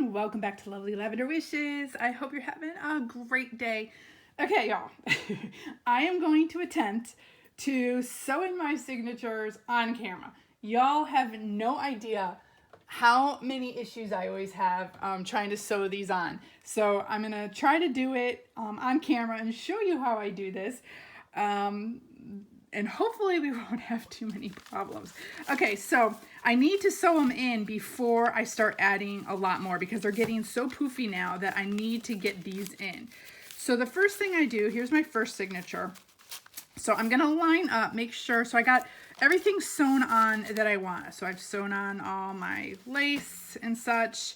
everyone, welcome back to Lovely Lavender Wishes. I hope you're having a great day. Okay, y'all, I am going to attempt to sew in my signatures on camera. Y'all have no idea how many issues I always have trying to sew these on. So I'm going to try to do it on camera and show you how I do this. And hopefully we won't have too many problems. Okay, so I need to sew them in before I start adding a lot more because they're getting so poofy now that I need to get these in. So the first thing I do, here's my first signature. So I'm gonna line up, make sure, so I got everything sewn on that I want. So I've sewn on all my lace and such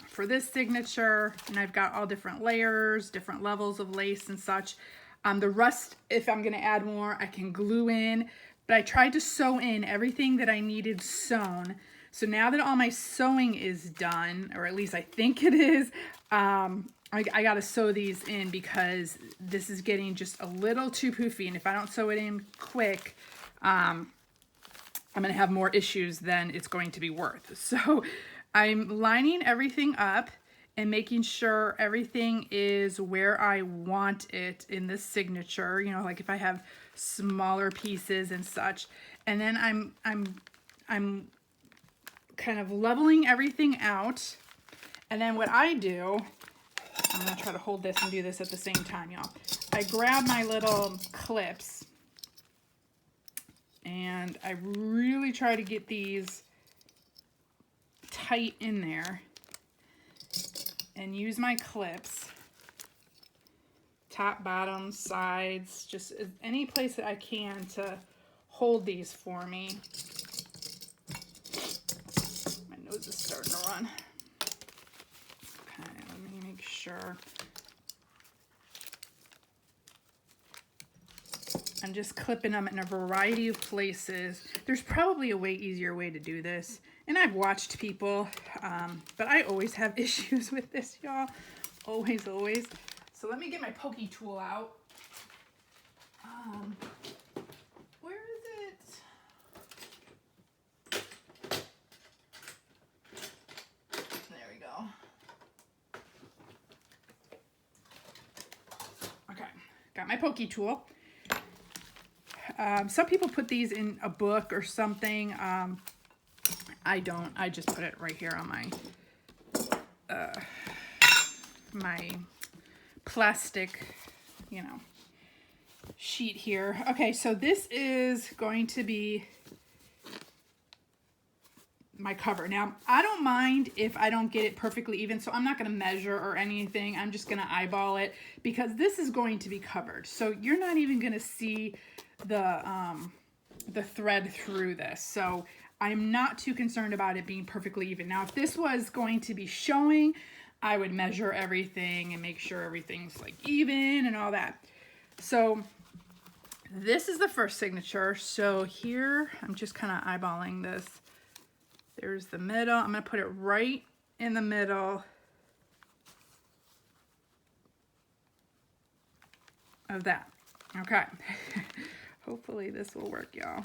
for this signature, and I've got all different layers, different levels of lace and such. The rust, if I'm gonna add more, I can glue in, but I tried to sew in everything that I needed sewn. So now that all my sewing is done, or at least I think it is, I gotta sew these in because this is getting just a little too poofy, and if I don't sew it in quick, I'm gonna have more issues than it's going to be worth. So I'm lining everything up and making sure everything is where I want it in this signature, you know, like if I have smaller pieces and such. And then I'm kind of leveling everything out. And then what I do, I'm gonna try to hold this and do this at the same time, y'all. I grab my little clips and I really try to get these tight in there and use my clips, top, bottom, sides, just any place that I can to hold these for me. My nose is starting to run. Okay, let me make sure. I'm just clipping them in a variety of places. There's probably a way easier way to do this. And I've watched people, but I always have issues with this, y'all. Always, always. So let me get my pokey tool out. Where is it? There we go. Okay, got my pokey tool. Some people put these in a book or something. I don't. I just put it right here on my my plastic, you know, sheet here. Okay, so this is going to be my cover. Now, I don't mind if I don't get it perfectly even, so I'm not going to measure or anything. I'm just going to eyeball it because this is going to be covered. So you're not even going to see the thread through this. So I'm not too concerned about it being perfectly even. Now, if this was going to be showing, I would measure everything and make sure everything's like even and all that. So this is the first signature. So here, I'm just kind of eyeballing this. There's the middle. I'm going to put it right in the middle of that. Okay. Hopefully this will work, y'all.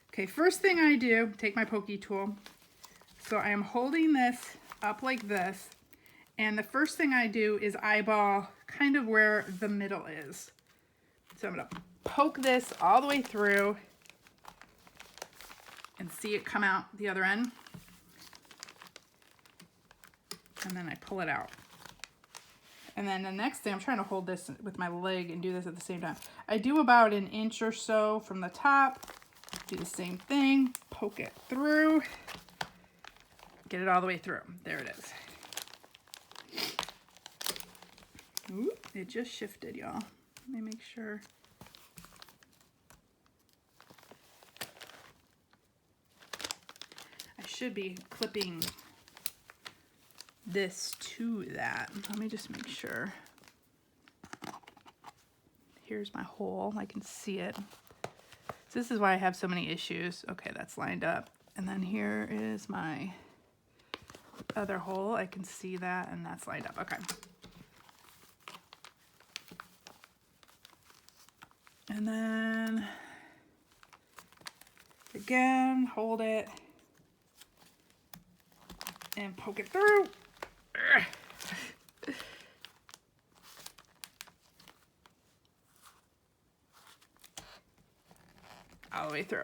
Okay, first thing I do, take my pokey tool. So I am holding this up like this. And the first thing I do is eyeball kind of where the middle is. So I'm going to poke this all the way through and see it come out the other end. And then I pull it out. And then the next thing, I'm trying to hold this with my leg and do this at the same time. I do about an inch or so from the top. Do the same thing, poke it through, get it all the way through. There it is. Ooh, it just shifted, y'all. Let me make sure. I should be clipping this to that. Let me just make sure. Here's my hole. I can see it. So this is why I have so many issues. Okay, that's lined up. And then here is my other hole. I can see that, and that's lined up. Okay. And then again, hold it. and poke it through. All the way through.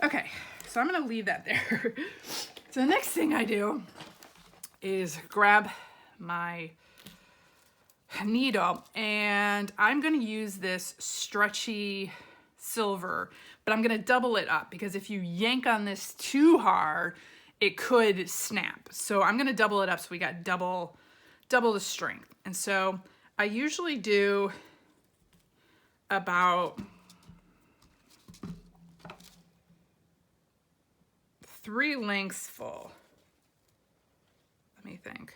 Okay, so I'm gonna leave that there. So the next thing I do is grab my needle, and I'm gonna use this stretchy silver, but I'm gonna double it up because if you yank on this too hard, it could snap. So I'm gonna double it up so we got double the strength. And so I usually do about 3 lengths full. Let me think.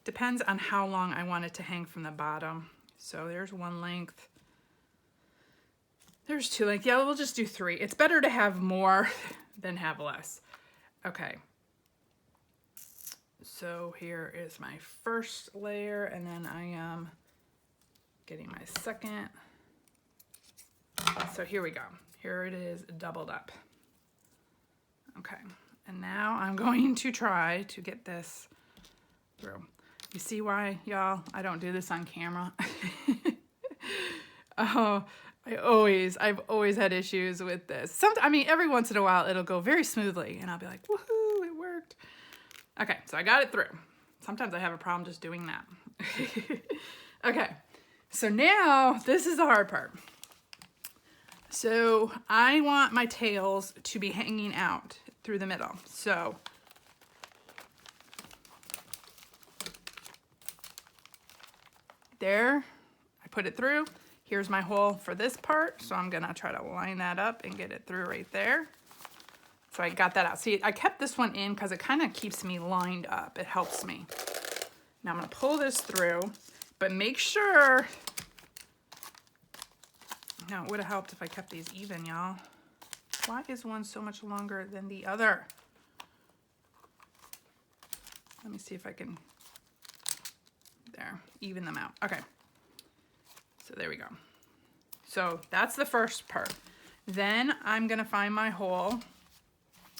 Depends on how long I want it to hang from the bottom. So there's 1 length. There's 2 lengths. Yeah, we'll just do 3. It's better to have more than have less. Okay. So here is my first layer, and then I am getting my second. So here we go. Here it is doubled up. Okay, and now I'm going to try to get this through. You see why, y'all, I don't do this on camera? Oh, I've always had issues with this. I mean, every once in a while it'll go very smoothly and I'll be like, woohoo, it worked. Okay, so I got it through. Sometimes I have a problem just doing that. Okay, so now this is the hard part. So I want my tails to be hanging out through the middle. So there, I put it through. Here's my hole for this part. So I'm gonna try to line that up and get it through right there. So I got that out. See, I kept this one in because it kind of keeps me lined up. It helps me. Now I'm gonna pull this through, but make sure, now it would have helped if I kept these even, y'all. Why is one so much longer than the other? Let me see if I can, there, even them out. Okay, so there we go. So that's the first part. Then I'm gonna find my hole.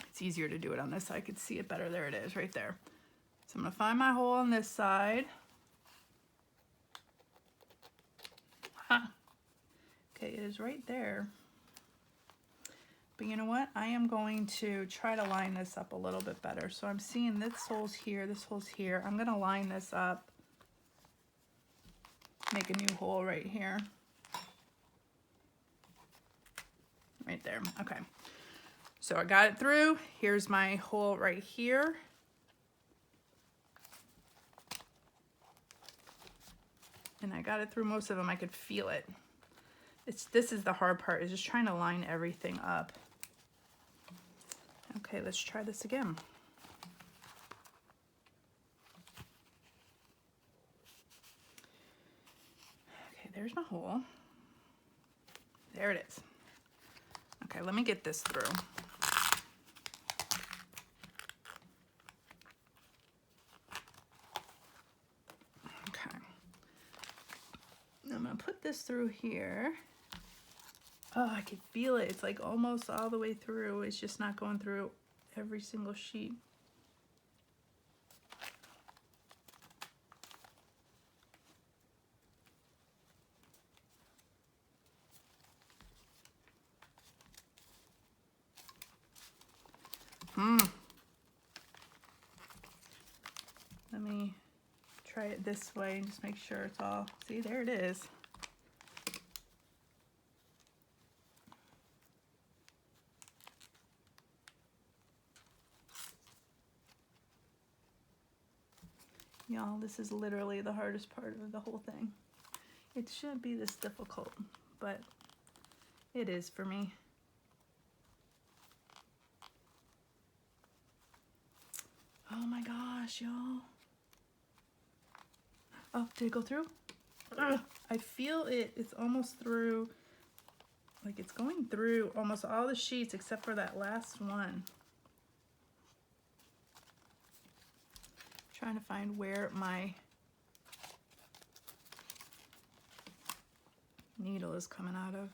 It's easier to do it on this side. I could see it better. There it is, right there. So I'm gonna find my hole on this side. Huh. Okay, it is right there. But you know what? I am going to try to line this up a little bit better. So I'm seeing this hole's here, this hole's here. I'm gonna line this up. Make a new hole right here. Right there, okay. So I got it through. Here's my hole right here. And I got it through most of them. I could feel it. This is the hard part, is just trying to line everything up. Okay, let's try this again. Okay, there's my hole. There it is. Okay, let me get this through. Okay. I'm gonna put this through here. Oh, I can feel it. It's like almost all the way through. It's just not going through every single sheet. Let me try it this way and just make sure it's all, see, there it is. Y'all, this is literally the hardest part of the whole thing. It shouldn't be this difficult, but it is for me. Oh my gosh, y'all. Oh, did it go through? Ugh, I feel it. It's almost through. Like it's going through almost all the sheets except for that last one. Trying to find where my needle is coming out of.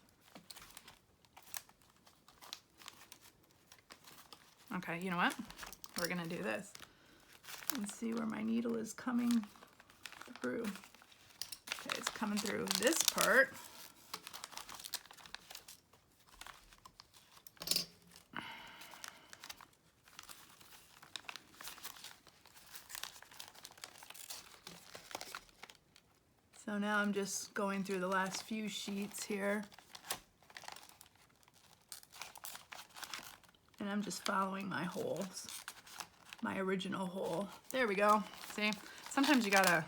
Okay, you know what? We're gonna do this and see where my needle is coming through. Okay, it's coming through this part. So now I'm just going through the last few sheets here. And I'm just following my holes, my original hole. There we go. See, sometimes you gotta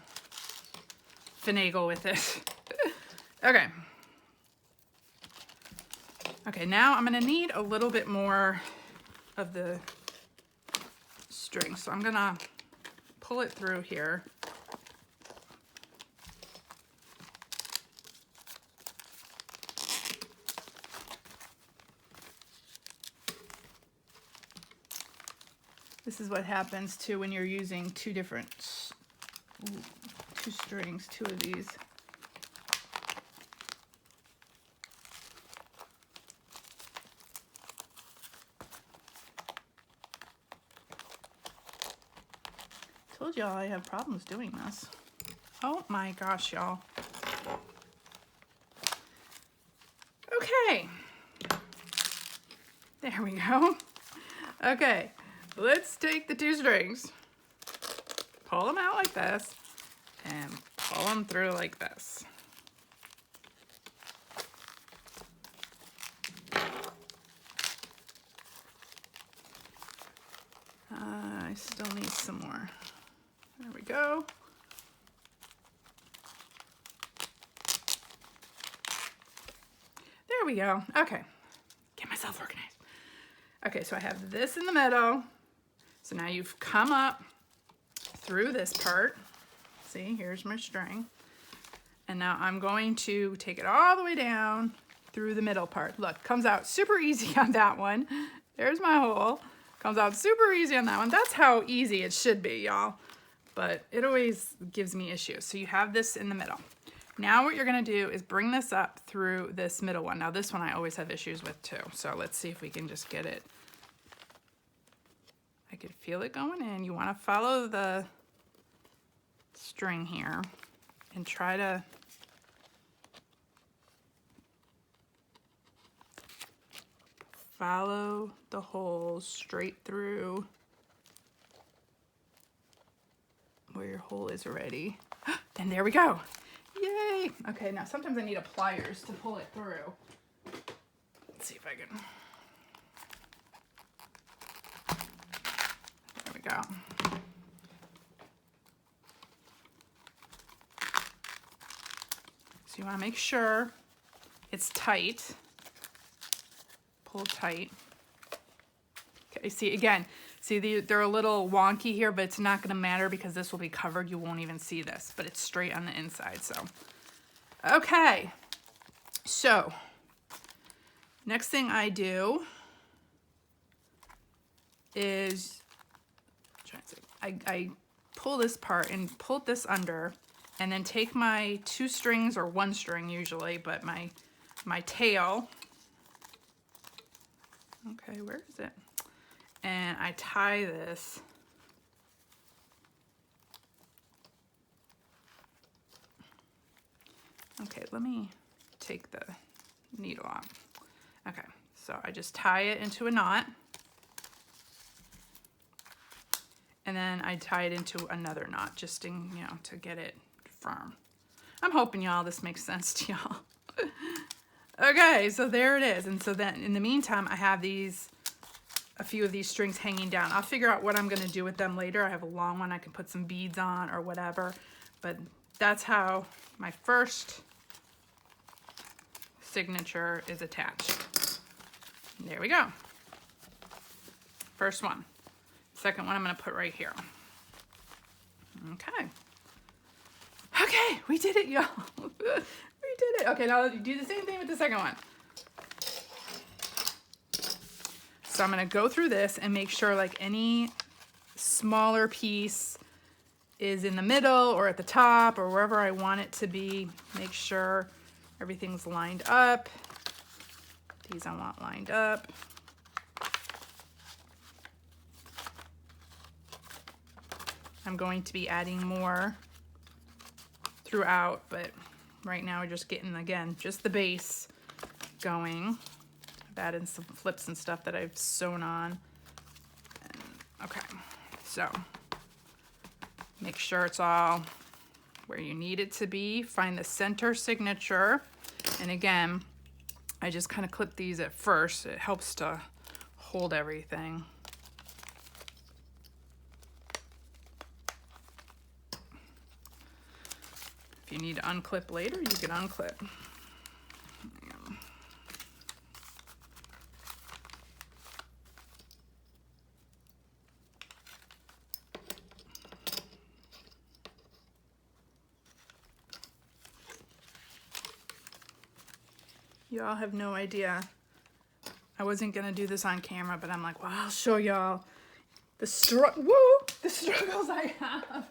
finagle with it. Okay. Okay, now I'm gonna need a little bit more of the string. So I'm gonna pull it through here. This is what happens too when you're using two strings, two of these. Told y'all I have problems doing this. Oh my gosh, y'all. Okay. There we go. Okay. Let's take the two strings, pull them out like this, and pull them through like this. I still need some more. There we go. There we go. Okay. Get myself organized. Okay, so I have this in the middle. So now you've come up through this part. See, here's my string. And now I'm going to take it all the way down through the middle part. Look, comes out super easy on that one. There's my hole. Comes out super easy on that one. That's how easy it should be, y'all. But it always gives me issues. So you have this in the middle. Now what you're gonna do is bring this up through this middle one. Now this one I always have issues with too. So let's see if we can just get it. I could feel it going in. You want to follow the string here and try to follow the holes straight through where your hole is already. And there we go. Yay. Okay, now sometimes I need a pliers to pull it through. Let's see if I can. Go. So you want to make sure it's tight. Pull tight. Okay, see again, they're a little wonky here, but it's not going to matter because this will be covered. You won't even see this, but it's straight on the inside. So, okay. So, next thing I do is I pull this part and pull this under, and then take my two strings, or one string usually, but my tail. Okay, where is it? And I tie this. Okay, let me take the needle off. Okay, so I just tie it into a knot. And then I tie it into another knot just to get it firm. I'm hoping y'all this makes sense to y'all. Okay, so there it is. And so then in the meantime, I have a few of these strings hanging down. I'll figure out what I'm gonna do with them later. I have a long one I can put some beads on or whatever, but that's how my first signature is attached. There we go. First one. Second one I'm gonna put right here. Okay. Okay, we did it, y'all. We did it. Okay, now do the same thing with the second one. So I'm gonna go through this and make sure like any smaller piece is in the middle or at the top or wherever I want it to be. Make sure everything's lined up. These I want lined up. I'm going to be adding more throughout, but right now we're just getting, again, just the base going. I've added some flips and stuff that I've sewn on. And, okay, so make sure it's all where you need it to be. Find the center signature. And again, I just kind of clip these at first. It helps to hold everything. If you need to unclip later, you can unclip. Y'all have no idea. I wasn't gonna do this on camera, but I'm like, well, I'll show y'all the struggles I have.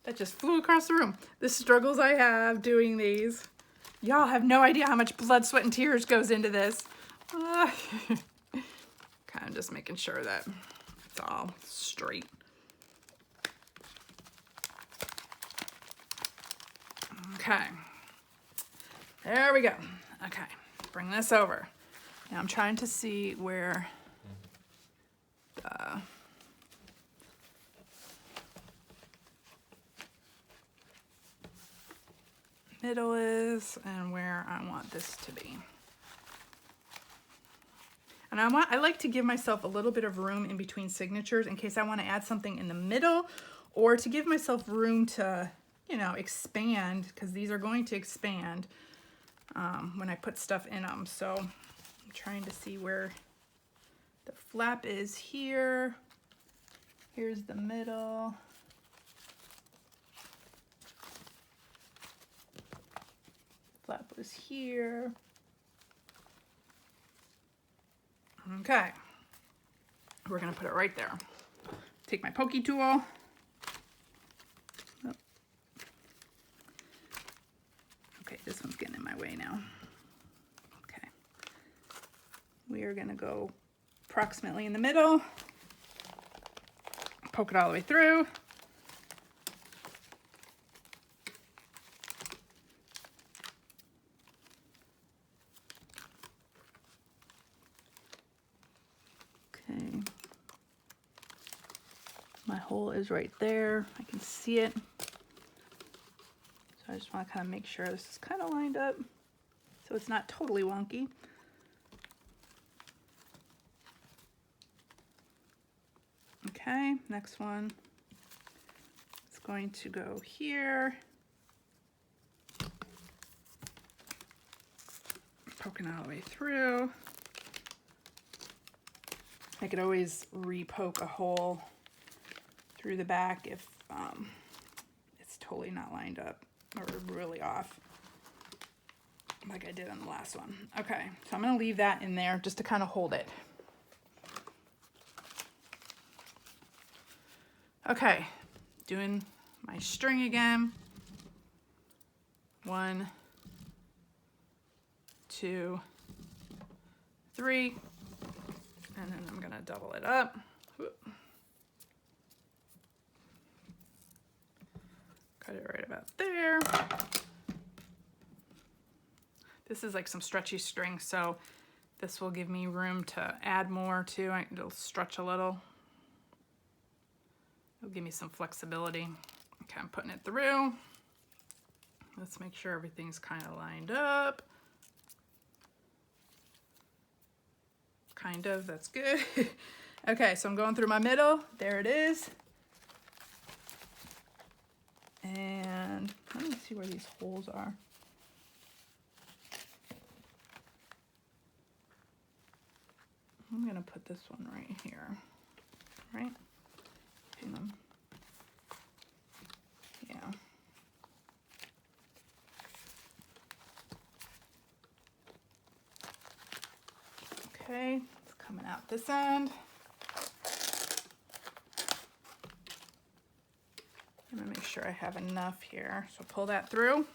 That just flew across the room. The struggles I have doing these. Y'all have no idea how much blood, sweat, and tears goes into this. Kind of just making sure that it's all straight. Okay. There we go. Okay, bring this over. Now I'm trying to see where the middle is and where I want this to be. And I like to give myself a little bit of room in between signatures in case I want to add something in the middle, or to give myself room to, you know, expand, because these are going to expand when I put stuff in them. So I'm trying to see where the flap is here. Here's the middle. Flap was here. Okay, we're gonna put it right there. Take my pokey tool. Oh. Okay, this one's getting in my way now. Okay, we are gonna go approximately in the middle. Poke it all the way through. Okay. My hole is right there. I can see it. So I just want to kind of make sure this is kind of lined up so it's not totally wonky. Okay, next one. It's going to go here. Poking all the way through. I could always re-poke a hole through the back if it's totally not lined up or really off, like I did on the last one. Okay, so I'm gonna leave that in there just to kind of hold it. Okay, doing my string again. 1, 2, 3. And then I'm gonna double it up. Whoop. Cut it right about there. This is like some stretchy string, so this will give me room to add more too. It'll stretch a little. It'll give me some flexibility. Okay, I'm putting it through. Let's make sure everything's kind of lined up. Kind of, that's good. Okay, so I'm going through my middle. There it is. And let me see where these holes are. I'm gonna put this one right here, right? Yeah. Okay, it's coming out this end. I'm gonna make sure I have enough here. So pull that through.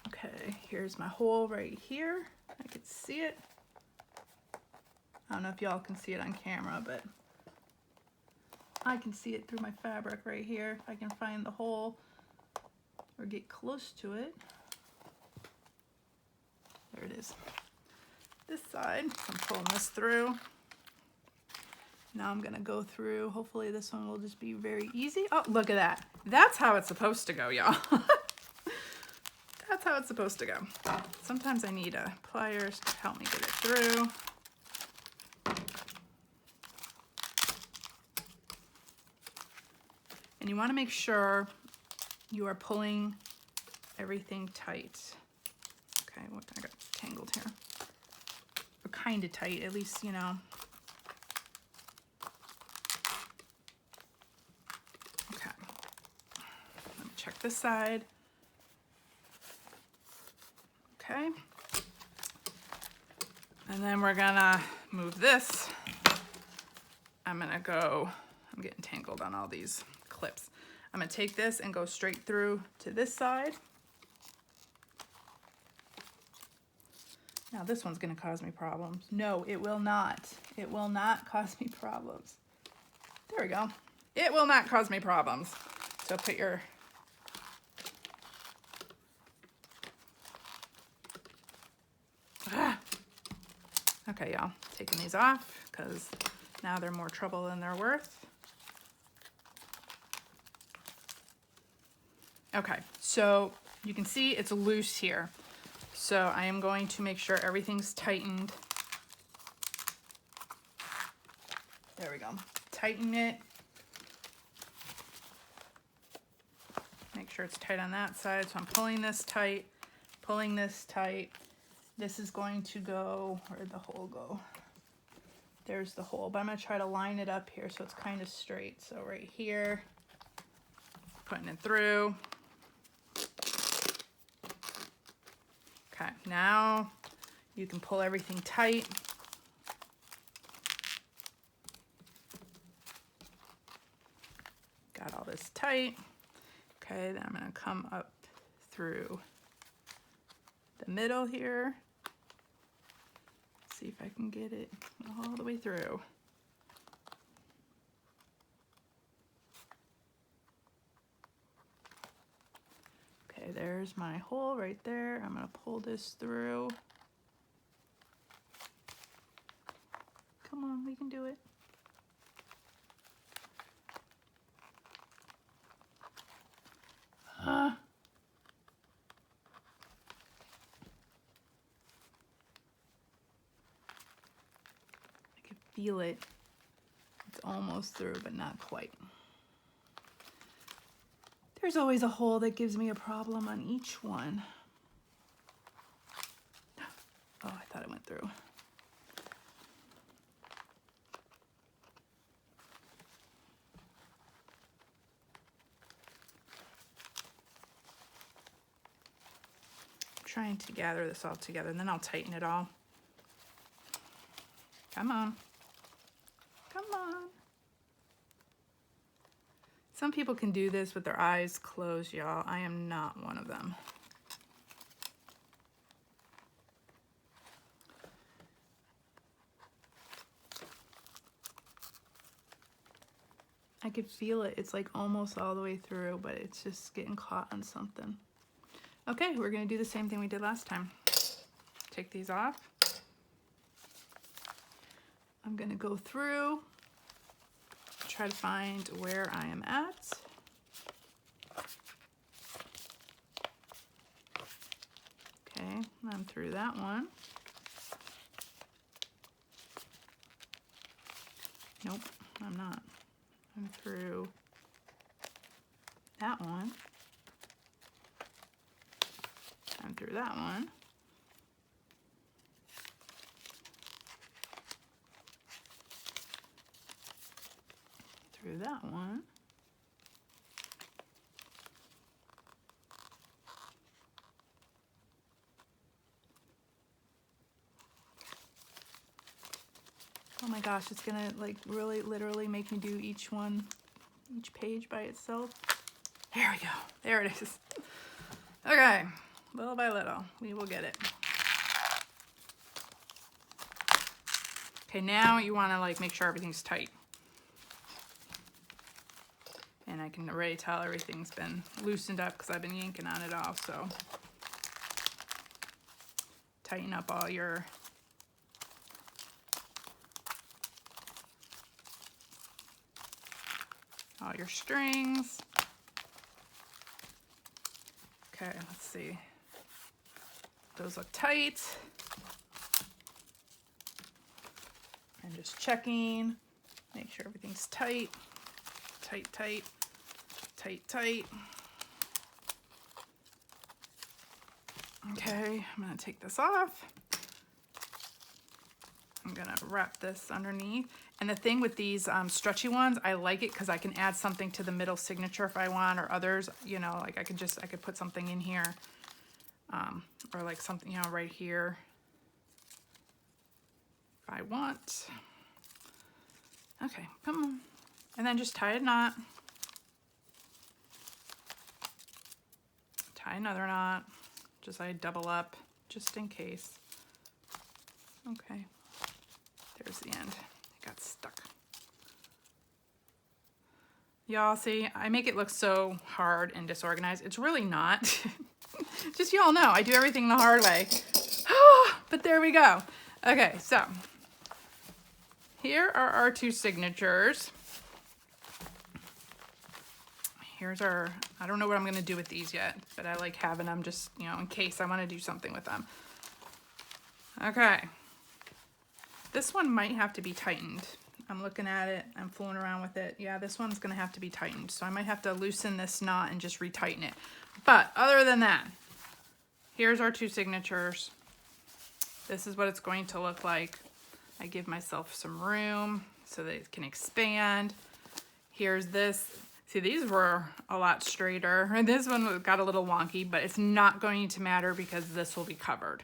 Okay, here's my hole right here. I can see it. I don't know if y'all can see it on camera, but I can see it through my fabric right here. If I can find the hole or get close to it. There it is. This side, so I'm pulling this through. Now I'm gonna go through, hopefully this one will just be very easy. Oh, look at that. That's how it's supposed to go, y'all. That's how it's supposed to go. Sometimes I need pliers to help me get it through. And you wanna make sure you are pulling everything tight. Okay, what I got tangled here. Or kind of tight, at least, you know. Okay. Let me check this side. Okay. And then we're gonna move this. I'm getting tangled on all these clips. I'm gonna take this and go straight through to this side. Now this one's gonna cause me problems. No, it will not. It will not cause me problems. There we go. It will not cause me problems. So put your Okay, y'all, taking these off because now they're more trouble than they're worth. Okay, so you can see it's loose here. So I am going to make sure everything's tightened. There we go. Tighten it. Make sure it's tight on that side. So I'm pulling this tight, pulling this tight. This is going to go, where'd the hole go? There's the hole, but I'm gonna try to line it up here so it's kind of straight. So right here, putting it through. Okay, now you can pull everything tight. Got all this tight. Okay, then I'm gonna come up through the middle here. See if I can get it all the way through. Okay, there's my hole right there. I'm gonna pull this through. Come on, we can do it. I can feel it. It's almost through, but not quite. There's always a hole that gives me a problem on each one. Oh, I thought it went through. I'm trying to gather this all together, and then I'll tighten it all. Come on. Come on. Some people can do this with their eyes closed, y'all. I am not one of them. I could feel it. It's like almost all the way through, but it's just getting caught on something. Okay, we're gonna do the same thing we did last time. Take these off. I'm gonna go through, try to find where I am at. Okay, I'm through that one. Nope, I'm not. I'm through that one. I'm through that one. Through that one. Oh my gosh, it's gonna like really literally make me do each page by itself. There we go. There it is. Okay, little by little, we will get it. Okay, now you want to like make sure everything's tight. And I can already tell everything's been loosened up because I've been yanking on it all. So tighten up all your strings. Okay, let's see. Those look tight. And just checking, make sure everything's tight, tight, tight, tight, tight. Okay, I'm gonna take this off. I'm gonna wrap this underneath. And the thing with these stretchy ones, I like it because I can add something to the middle signature if I want, or others, you know, like I could put something in here, or like something, you know, right here if I want. Okay, come on. And then just tie a knot. Tie another knot. Just I double up just in case. Okay, there's the end. It got stuck. Y'all see, I make it look so hard and disorganized. It's really not. Just y'all know, I do everything the hard way. But there we go. Okay, so here are our two signatures. Here's our, I don't know what I'm gonna do with these yet, but I like having them just, you know, in case I wanna do something with them. Okay. This one might have to be tightened. I'm looking at it, I'm fooling around with it. Yeah, this one's gonna have to be tightened. So I might have to loosen this knot and just retighten it. But other than that, here's our two signatures. This is what it's going to look like. I give myself some room so that it can expand. Here's this. See, these were a lot straighter. And this one got a little wonky, but it's not going to matter because this will be covered.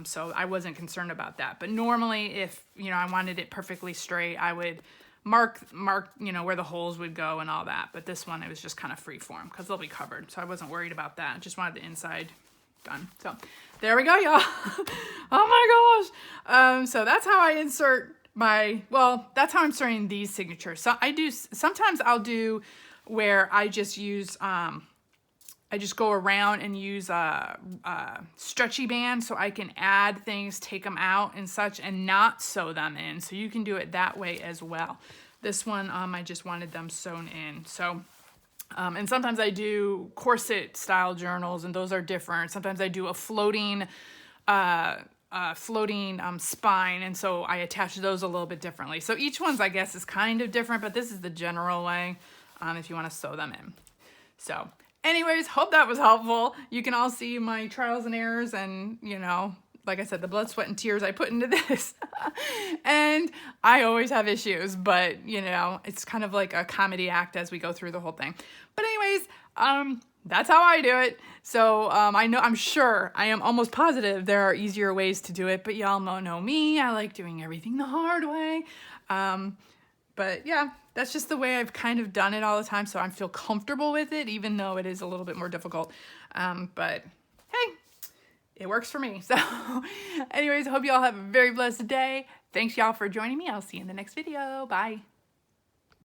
So I wasn't concerned about that. But normally if, you know, I wanted it perfectly straight, I would mark, you know, where the holes would go and all that. But this one, it was just kind of free form because they'll be covered. So I wasn't worried about that. I just wanted the inside done. So there we go, y'all. Oh my gosh. So that's how I insert my, well, that's how I'm inserting these signatures. So I do, sometimes I'll do where I just use, I just go around and use a stretchy band so I can add things, take them out and such, and not sew them in. So you can do it that way as well. This one, I just wanted them sewn in. So, and sometimes I do corset style journals, and those are different. Sometimes I do a floating spine, and so I attach those a little bit differently. So each one's, I guess, is kind of different, but this is the general way if you want to sew them in. So anyways, hope that was helpful. You can all see my trials and errors and, you know, like I said, the blood, sweat, and tears I put into this. And I always have issues, but, you know, it's kind of like a comedy act as we go through the whole thing. But anyways, that's how I do it. So I'm sure, I am almost positive there are easier ways to do it, but y'all know me. I like doing everything the hard way. But yeah, that's just the way I've kind of done it all the time. So I feel comfortable with it, even though it is a little bit more difficult. But hey, it works for me. So anyways, I hope y'all have a very blessed day. Thanks y'all for joining me. I'll see you in the next video. Bye.